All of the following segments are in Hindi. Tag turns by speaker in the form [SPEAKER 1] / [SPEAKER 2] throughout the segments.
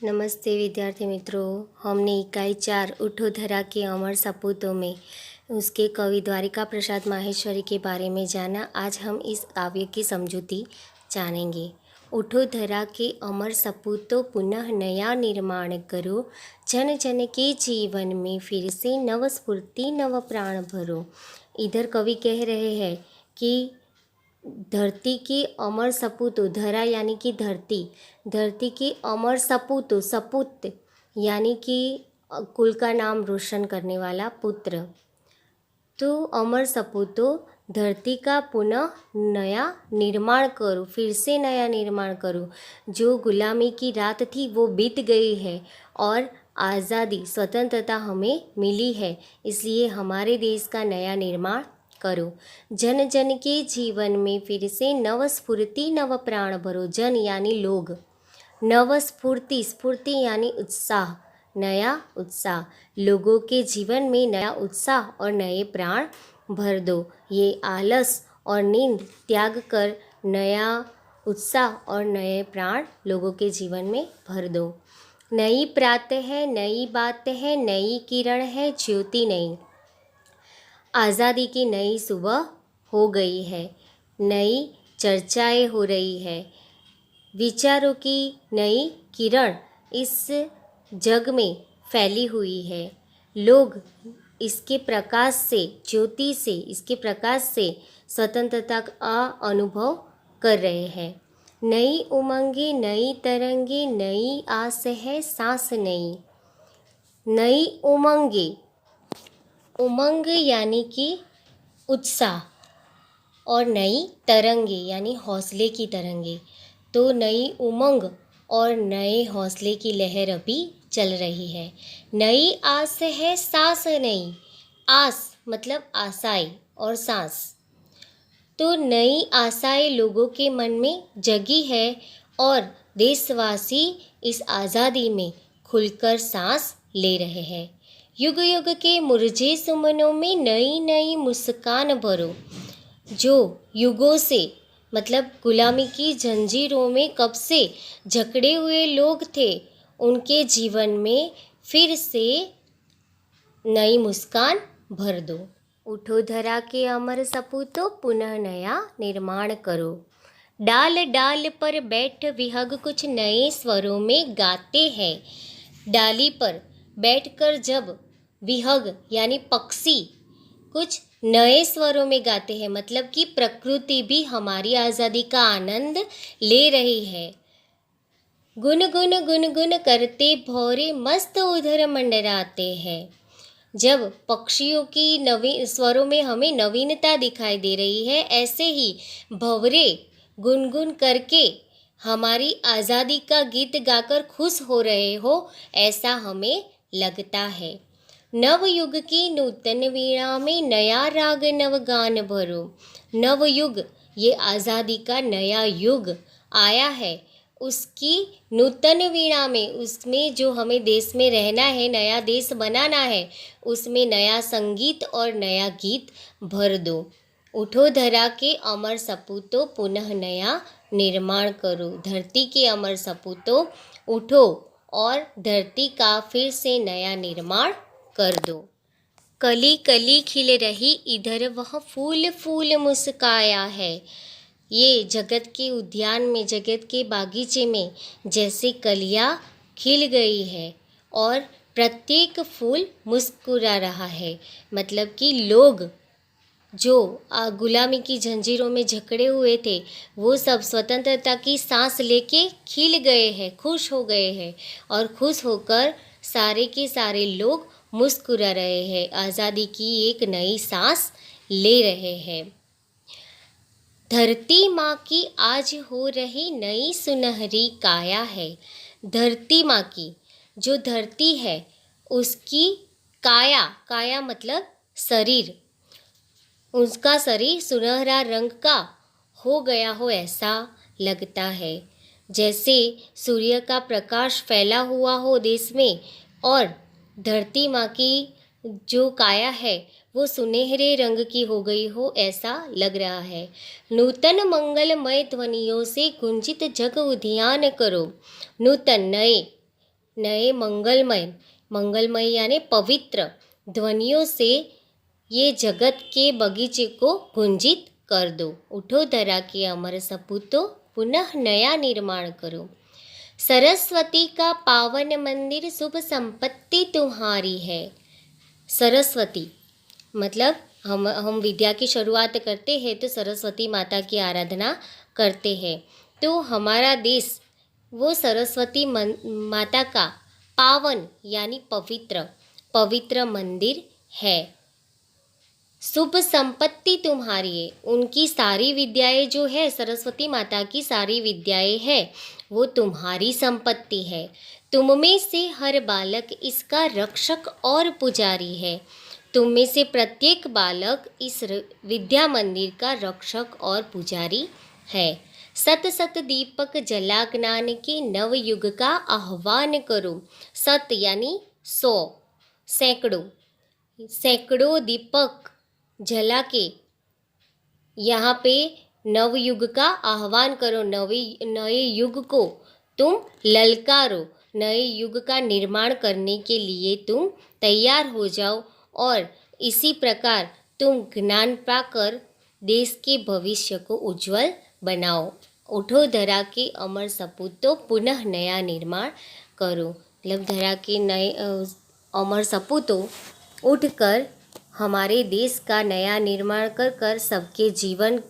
[SPEAKER 1] नमस्ते विद्यार्थी मित्रों। हमने इकाई 4 उठो धरा के अमर सपूतों में उसके कवि द्वारिका प्रसाद माहेश्वरी के बारे में जाना। आज हम इस काव्य की समझूती जानेंगे। उठो धरा के अमर सपूतों पुनः नया निर्माण करो, जन जन के जीवन में फिर से नव स्फूर्ति नव प्राण भरो। इधर कवि कह रहे हैं कि धरती की अमर सपूतों, धरा यानी कि धरती की अमर सपूतों, सपूत यानी कि कुल का नाम रोशन करने वाला पुत्र। तो अमर सपूतों, धरती का पुनः नया निर्माण करो, फिर से नया निर्माण करो। जो गुलामी की रात थी वो बीत गई है और आज़ादी स्वतंत्रता हमें मिली है, इसलिए हमारे देश का नया निर्माण करो। जन जन के जीवन में फिर से नव स्फूर्ति नव प्राण भरो। जन यानी लोग, नव स्फूर्ति, स्फूर्ति यानी उत्साह, नया उत्साह। लोगों के जीवन में नया उत्साह और नए प्राण भर दो। ये आलस और नींद त्याग कर नया उत्साह और नए प्राण लोगों के जीवन में भर दो। नई प्रातः है, नई बात है, नई किरण है, ज्योति नई। आज़ादी की नई सुबह हो गई है, नई चर्चाएं हो रही है, विचारों की नई किरण इस जग में फैली हुई है। लोग इसके प्रकाश से, ज्योति से, इसके प्रकाश से स्वतंत्रता का अनुभव कर रहे हैं। नई उमंगे, नई तरंगे, नई आस है, सांस नई। नई उमंगे, उमंग यानी कि उत्साह, और नई तरंगे यानी हौसले की तरंगे। तो नई उमंग और नए हौसले की लहर अभी चल रही है। नई आस है, सांस नई। आस मतलब आशाएं और सांस। तो नई आशाएं लोगों के मन में जगी है और देशवासी इस आज़ादी में खुलकर सांस ले रहे हैं। युग युग के मुरझे सुमनों में नई नई मुस्कान भरो। जो युगों से मतलब गुलामी की जंजीरों में कब से जकड़े हुए लोग थे, उनके जीवन में फिर से नई मुस्कान भर दो। उठो धरा के अमर सपूतों पुनः नया निर्माण करो। डाल डाल पर बैठ विहग कुछ नए स्वरों में गाते हैं। डाली पर बैठकर जब विहग यानी पक्षी कुछ नए स्वरों में गाते हैं, मतलब कि प्रकृति भी हमारी आज़ादी का आनंद ले रही है। गुन गुन गुन गुन करते भौरे मस्त उधर मंडराते हैं। जब पक्षियों की नवीन स्वरों में हमें नवीनता दिखाई दे रही है, ऐसे ही भंवरे गुनगुन करके हमारी आज़ादी का गीत गाकर खुश हो रहे हो, ऐसा हमें लगता है। नव युग की नूतन वीणा में नया राग नव गान भरो। नव युग ये आज़ादी का नया युग आया है, उसकी नूतन वीणा में, उसमें जो हमें देश में रहना है, नया देश बनाना है, उसमें नया संगीत और नया गीत भर दो। उठो धरा के अमर सपूतों पुनः नया निर्माण करो। धरती के अमर सपूतों, उठो और धरती का फिर से नया निर्माण कर दो। कली कली खिल रही इधर वह फूल फूल मुस्काया है। ये जगत के उद्यान में, जगत के बागीचे में जैसे कलियाँ खिल गई है और प्रत्येक फूल मुस्कुरा रहा है। मतलब कि लोग जो गुलामी की जंजीरों में जकड़े हुए थे, वो सब स्वतंत्रता की सांस लेके खिल गए हैं, खुश हो गए हैं, और खुश होकर सारे के सारे लोग मुस्कुरा रहे हैं, आज़ादी की एक नई सांस ले रहे हैं। धरती माँ की आज हो रही नई सुनहरी काया है। धरती माँ की जो धरती है उसकी काया, काया मतलब शरीर, उसका शरीर सुनहरा रंग का हो गया हो, ऐसा लगता है। जैसे सूर्य का प्रकाश फैला हुआ हो देश में और धरती माँ की जो काया है वो सुनहरे रंग की हो गई हो, ऐसा लग रहा है। नूतन मंगलमय ध्वनियों से गुंजित जग उद्यान करो। नूतन नए नए मंगलमय यानी पवित्र ध्वनियों से ये जगत के बगीचे को गुंजित कर दो। उठो धरा के अमर सपूतों, पुनः नया निर्माण करो। सरस्वती का पावन मंदिर, शुभ संपत्ति तुम्हारी है। सरस्वती मतलब हम विद्या की शुरुआत करते हैं तो सरस्वती माता की आराधना करते हैं। तो हमारा देश वो सरस्वती माता का पावन यानी पवित्र मंदिर है। शुभ संपत्ति तुम्हारी है। उनकी सारी विद्याएं जो है, सरस्वती माता की सारी विद्याएं है, वो तुम्हारी संपत्ति है। तुम में से हर बालक इसका रक्षक और पुजारी है। तुम में से प्रत्येक बालक इस विद्या मंदिर का रक्षक और पुजारी है। सत सत दीपक जला ज्ञान के नव युग का आह्वान करो। सत यानी 100, सैकड़ों दीपक जला के यहाँ पे नव युग का आह्वान करो। नए युग को तुम ललकारो। नए युग का निर्माण करने के लिए तुम तैयार हो जाओ और इसी प्रकार तुम ज्ञान पाकर देश के भविष्य को उज्जवल बनाओ। उठो धरा के अमर सपूतों, पुनः नया निर्माण करो। मतलब धरा के नए अमर सपूतों, उठकर हमारे देश का नया निर्माण कर सबके जीवन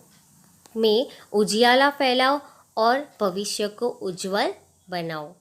[SPEAKER 1] में उजियाला फैलाओ और भविष्य को उज्जवल बनाओ।